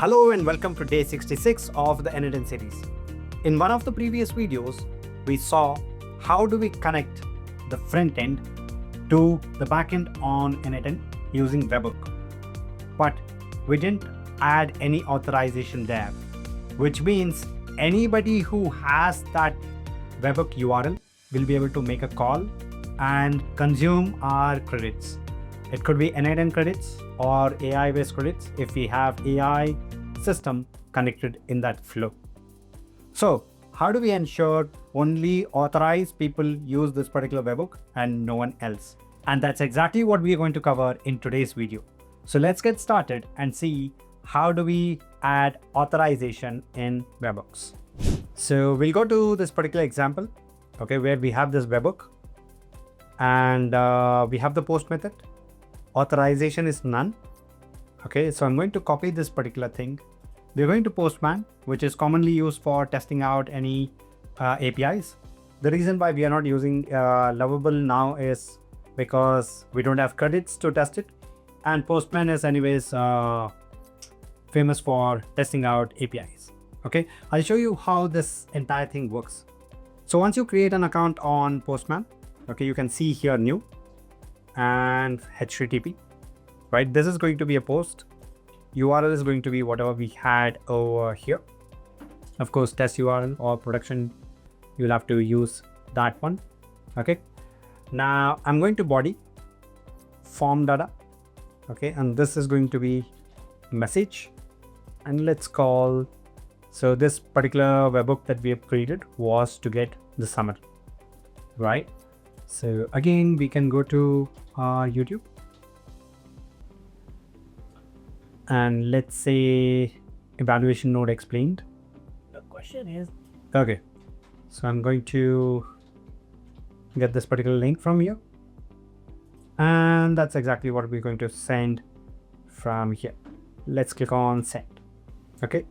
Hello and welcome to day 66 of the n8n series. In one of the previous videos, we saw how do we connect the front end to the backend on n8n using Webhook. But we didn't add any authorization there, which means anybody who has that Webhook URL will be able to make a call and consume our credits. It could be n8n credits or AI-based credits if we have AI system connected in that flow. So how do we ensure only authorized people use this particular webhook and no one else? And that's exactly what we are going to cover in today's video. So let's get started and see how do we add authorization in webhooks. So we'll go to this particular example, okay, where we have this webhook and we have the post method. Authorization is none. Okay, so I'm going to copy this particular thing. We're going to Postman, which is commonly used for testing out any APIs. The reason why we are not using Lovable now is because we don't have credits to test it. And Postman is anyways famous for testing out APIs. Okay, I'll show you how this entire thing works. So once you create an account on Postman, okay, you can see here new and HTTP. Right, this is going to be a post. URL is going to be whatever we had over here. Of course, test URL or production, you'll have to use that one. Okay, now I'm going to body form data. Okay, and this is going to be message, and let's call, so this particular webhook that we have created was to get the summary, right? So again, we can go to YouTube. And let's say evaluation node explained. The question is, okay, so I'm going to get this particular link from here. And that's exactly what we're going to send from here. Let's click on send. Okay,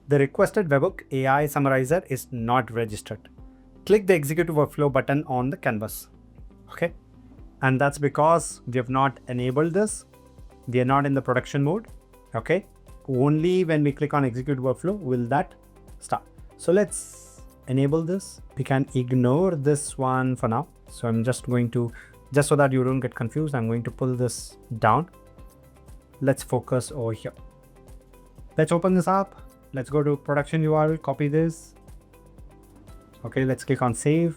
the requested webhook AI summarizer is not registered. Click the execute workflow button on the canvas. Okay, and that's because we have not enabled this. We are not in the production mode. Okay, only when we click on execute workflow will that start. So let's enable this. We can ignore this one for now. So I'm just going to, just so that you don't get confused, I'm going to pull this down. Let's focus over here. Let's open this up. Let's go to production URL, copy this. Okay, let's click on save.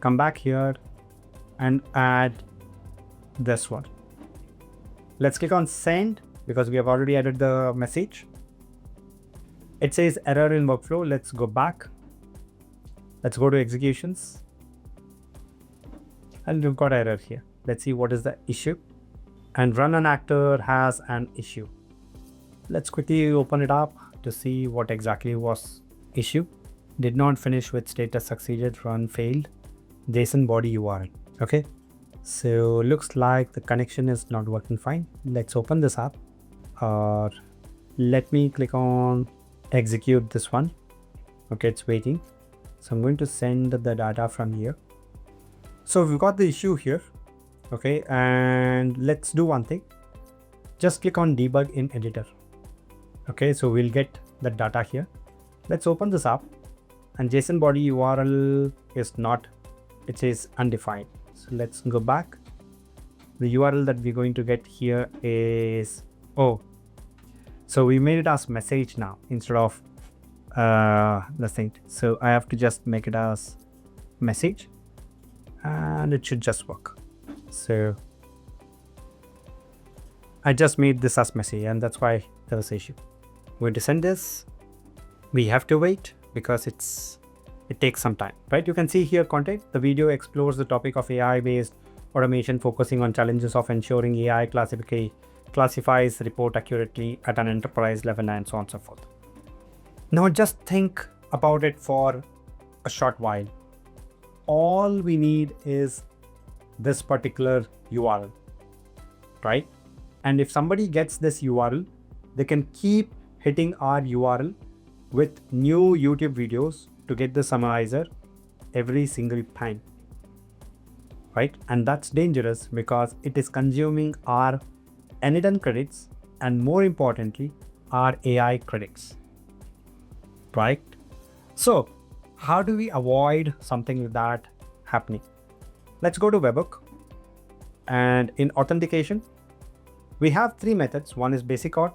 Come back here and add this one. Let's click on send, because we have already added the message. It says error in workflow. Let's go back. Let's go to executions. And we've got error here. Let's see what is the issue. And run an actor has an issue. Let's quickly open it up to see what exactly was issue. Did not finish with status succeeded, run failed, JSON body URL. Okay. So looks like the connection is not working fine. Let's open this up. Or let me click on execute this one. Okay, it's waiting. So I'm going to send the data from here. So we've got the issue here. Okay, and let's do one thing. Just click on debug in editor. Okay, so we'll get the data here. Let's open this up, and JSON body URL is not, it says undefined. So let's go back. The URL that we're going to get here is, oh, so we made it as message now instead of the thing. So I have to just make it as message and it should just work. So I just made this as message and that's why there was an issue. We're going to send this. We have to wait because it takes some time, right? You can see here content. The video explores the topic of AI-based automation, focusing on challenges of ensuring AI classifies report accurately at an enterprise level and so on and so forth. Now just think about it for a short while. All we need is this particular URL, right? And if somebody gets this URL, they can keep hitting our URL with new YouTube videos to get the summarizer every single time, right? And that's dangerous because it is consuming our n8n credits and more importantly, our AI critics, right? So how do we avoid something like that happening? Let's go to Webhook, and in authentication, we have three methods. One is Basic Auth,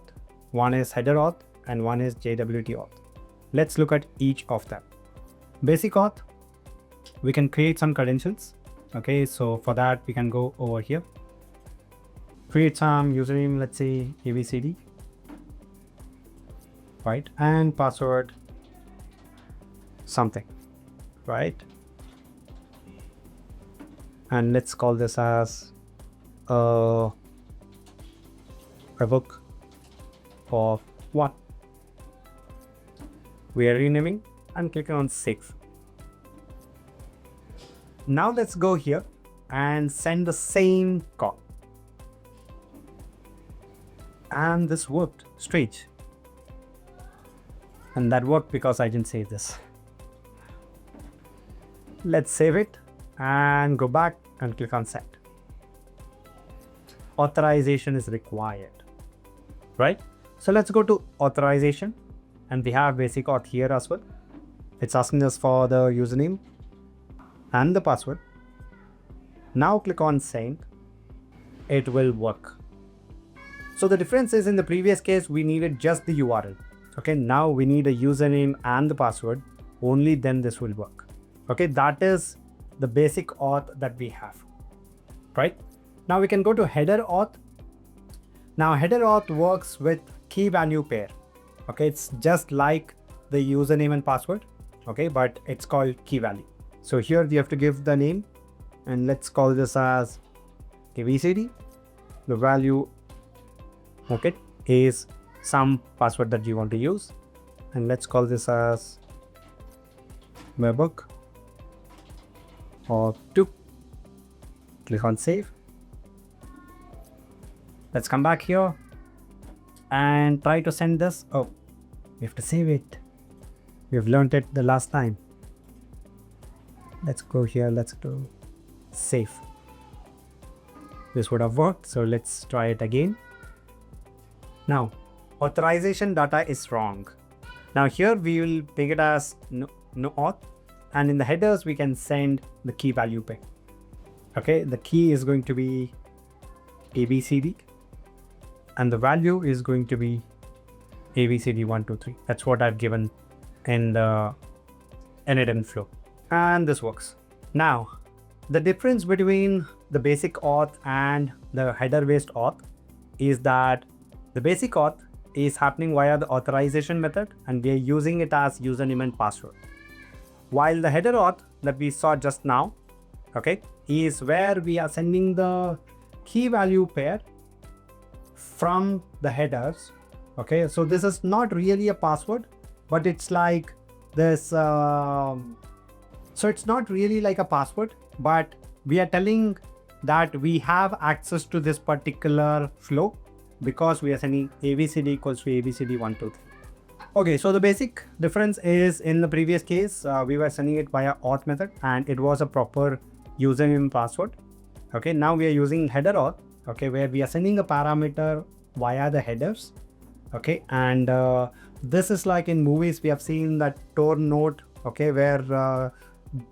one is Header Auth, and one is JWT Auth. Let's look at each of them. Basic Auth, we can create some credentials. Okay, so for that, we can go over here, create some username, let's say ABCD, right? And password something, right? And let's call this as a webhook of 1. We are renaming and clicking on save. Now let's go here and send the same call. And this worked. Strange. And that worked because I didn't save this. Let's save it and go back and click on send. Authorization is required, right? So let's go to authorization, and we have Basic Auth here as well. It's asking us for the username and the password. Now click on send. It will work. So the difference is, in the previous case, we needed just the URL. Okay, now we need a username and the password. Only then this will work. Okay, that is the Basic Auth that we have, right? Now we can go to Header Auth. Now Header Auth works with key value pair. Okay, it's just like the username and password. Okay, but it's called key value. So here we have to give the name, and let's call this as ABCD. The value, okay, is some password that you want to use, and let's call this as webhook or 2. Click on save. Let's come back here and try to send this. Oh, we have to save it. We've learned it the last time. Let's go here. Let's go save. This would have worked. So let's try it again. Now, authorization data is wrong. Now here we will pick it as no auth, and in the headers we can send the key value pair. Okay, the key is going to be ABCD, and the value is going to be ABCD123. That's what I've given in the n8n flow, and this works. Now, the difference between the Basic Auth and the header-based auth is that the Basic Auth is happening via the authorization method, and we are using it as username and password. While the Header Auth that we saw just now, okay, is where we are sending the key value pair from the headers. Okay, so this is not really a password, but it's like this. So it's not really like a password, but we are telling that we have access to this particular flow because we are sending ABCD equals to ABCD123. Okay, so the basic difference is, in the previous case, we were sending it via auth method and it was a proper username and password. Okay, now we are using Header Auth, okay, where we are sending a parameter via the headers. Okay, and this is like in movies we have seen that torn node, okay, where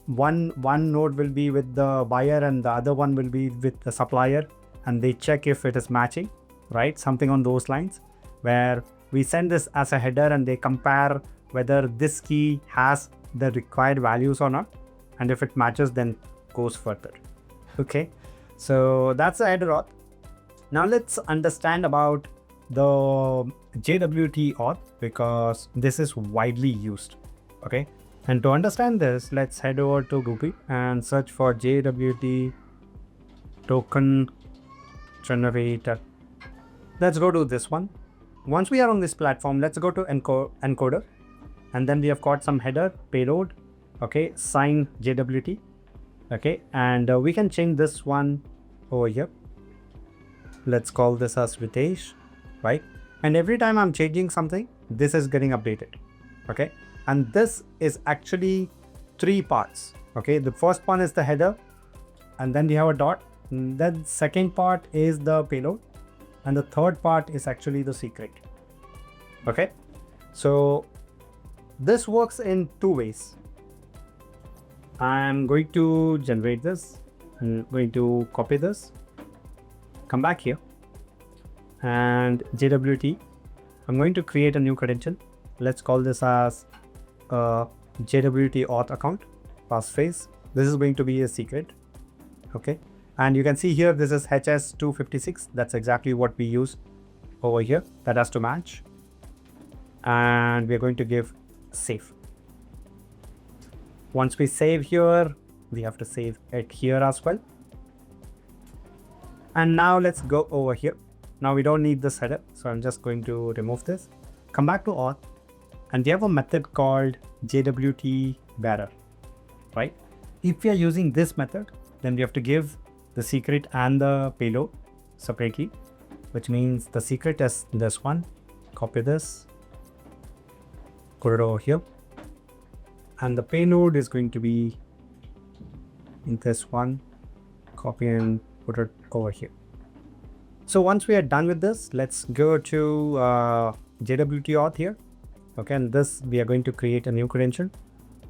one node will be with the buyer and the other one will be with the supplier, and they check if it is matching, right? Something on those lines, where we send this as a header and they compare whether this key has the required values or not, and if it matches then goes further. Okay, so that's the Header Auth. Now let's understand about the JWT Auth, because this is widely used. Okay, and to understand this, let's head over to Google and search for JWT token generator. Let's go to this one. Once we are on this platform, let's go to encoder, and then we have got some header, payload, okay, sign JWT, okay, and we can change this one over here. Let's call this as Vitesh, right? And every time I'm changing something, this is getting updated, okay? And this is actually 3 parts, okay? The first one is the header, and then we have a dot, and then second part is the payload, and the third part is actually the secret. Okay, so this works in two ways. I'm going to generate this. I'm going to copy this, come back here, and JWT. I'm going to create a new credential. Let's call this as a JWT Auth account, passphrase. This is going to be a secret. Okay, and you can see here this is HS256. That's exactly what we use over here. That has to match, and we're going to give save. Once we save here, we have to save it here as well. And now let's go over here. Now we don't need this header, so I'm just going to remove this. Come back to auth, and we have a method called JWT bearer, right? If we are using this method, then we have to give the secret and the payload separately, which means the secret is this one. Copy this, put it over here, and the payload is going to be in this one. Copy and put it over here. So once we are done with this, let's go to JWT Auth here. Okay, and this we are going to create a new credential,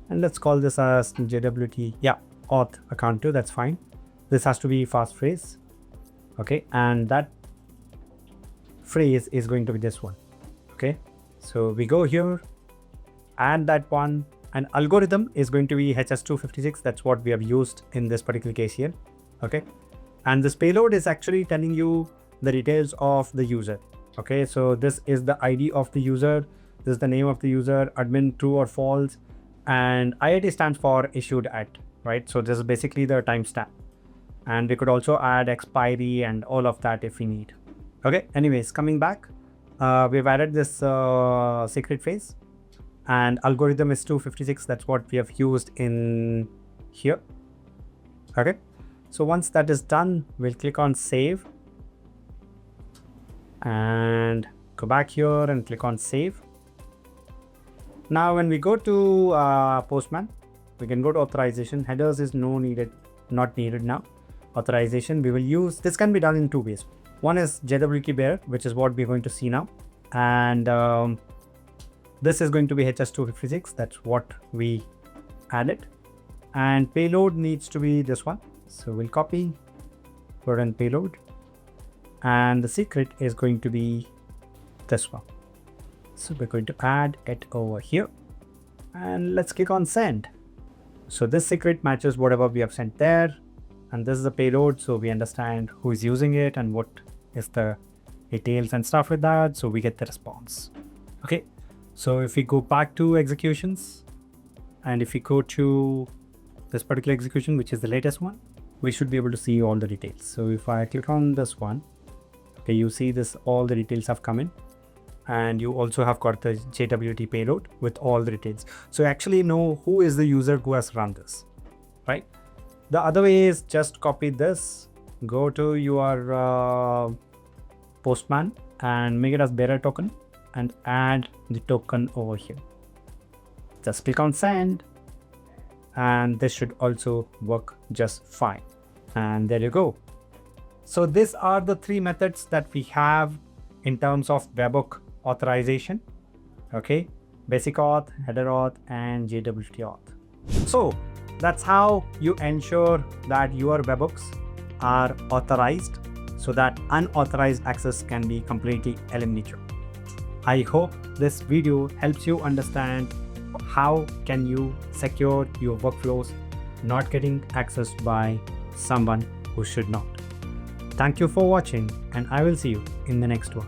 and let's call this as JWT Auth account 2. That's fine. This has to be fast phrase. Okay, and that phrase is going to be this one. Okay, so we go here, add that one, and algorithm is going to be HS256. That's what we have used in this particular case here. Okay, and this payload is actually telling you the details of the user. Okay, so this is the ID of the user, this is the name of the user, admin true or false, and IIT stands for issued at, right? So this is basically the timestamp, and we could also add expiry and all of that if we need. Okay, anyways, coming back, we've added this secret phrase, and algorithm is 256. That's what we have used in here. Okay, so once that is done, we'll click on save and go back here and click on save. Now when we go to Postman, we can go to authorization. Headers is not needed now. Authorization, we will use, this can be done in two ways. One is JWT bearer, which is what we're going to see now, and this is going to be HS256. That's what we added, and payload needs to be this one. So we'll copy, put in payload, and the secret is going to be this one. So we're going to add it over here, and let's click on send. So this secret matches whatever we have sent there, and this is the payload, so we understand who is using it and what is the details and stuff with that, so we get the response. Okay, so if we go back to executions, and if we go to this particular execution, which is the latest one, we should be able to see all the details. So if I click on this one, okay, you see this, all the details have come in, and you also have got the JWT payload with all the details. So you actually know who is the user who has run this, right? The other way is just copy this, go to your Postman and make it as bearer token and add the token over here. Just click on send, and this should also work just fine. And there you go. So these are the three methods that we have in terms of webhook authorization. Okay, Basic Auth, Header Auth, and JWT Auth. So that's how you ensure that your webhooks are authorized, so that unauthorized access can be completely eliminated. I hope this video helps you understand how can you secure your workflows not getting accessed by someone who should not. Thank you for watching, and I will see you in the next one.